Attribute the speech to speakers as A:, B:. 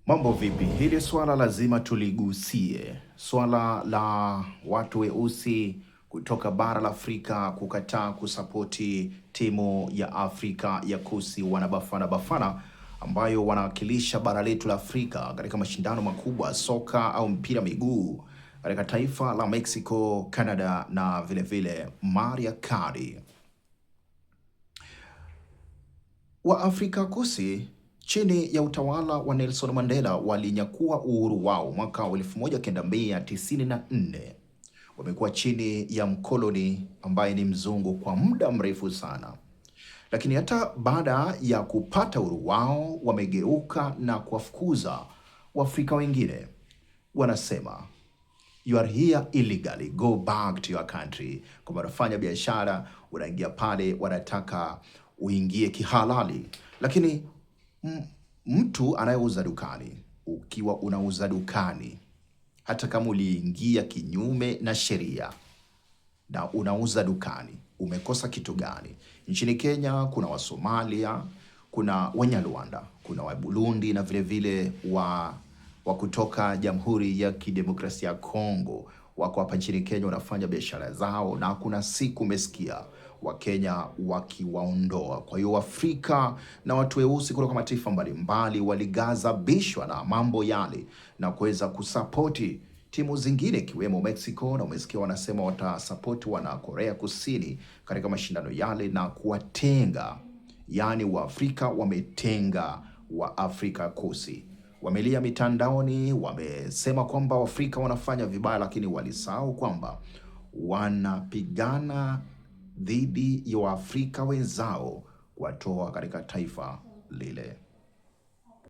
A: Mambo vipi? Hili swala lazima tuligusie, swala la watu weusi kutoka bara la Afrika kukataa kusapoti timu ya Afrika ya Kusini wana Bafana Bafana ambayo wanawakilisha bara letu la Afrika katika mashindano makubwa soka au mpira miguu katika taifa la Mexico, Canada na vile Marekani. Wa Afrika Kusini chini ya utawala wa Nelson Mandela walinyakua uhuru wao mwaka wa 1994. Wamekuwa chini ya mkoloni ambaye ni mzungu kwa muda mrefu sana, lakini hata baada ya kupata uhuru wao wamegeuka na kuwafukuza Waafrika wengine. Wanasema you are here illegally, go back to your country. Kwa wanafanya biashara, unaingia pale, wanataka uingie kihalali, lakini mtu anayeuza dukani, ukiwa unauza dukani, hata kama uliingia kinyume na sheria na unauza dukani, umekosa kitu gani? Nchini Kenya kuna Wasomalia, kuna Wanyarwanda, kuna Waburundi na vile wa kutoka Jamhuri ya Kidemokrasia ya Kongo wako hapa nchini Kenya wanafanya biashara zao, na kuna siku umesikia Wakenya wakiwaondoa. Kwa hiyo Afrika na watu weusi kutoka mataifa mbalimbali waligazabishwa na mambo yale na kuweza kusapoti timu zingine ikiwemo Mexico, na umesikia wanasema watasapoti wana Korea Kusini katika mashindano yale na kuwatenga, yani Waafrika wametenga wa Afrika Kusini. Wamelia mitandaoni, wamesema kwamba Waafrika wanafanya vibaya, lakini walisahau kwamba wanapigana dhidi ya Waafrika wenzao kuwatoa katika taifa lile.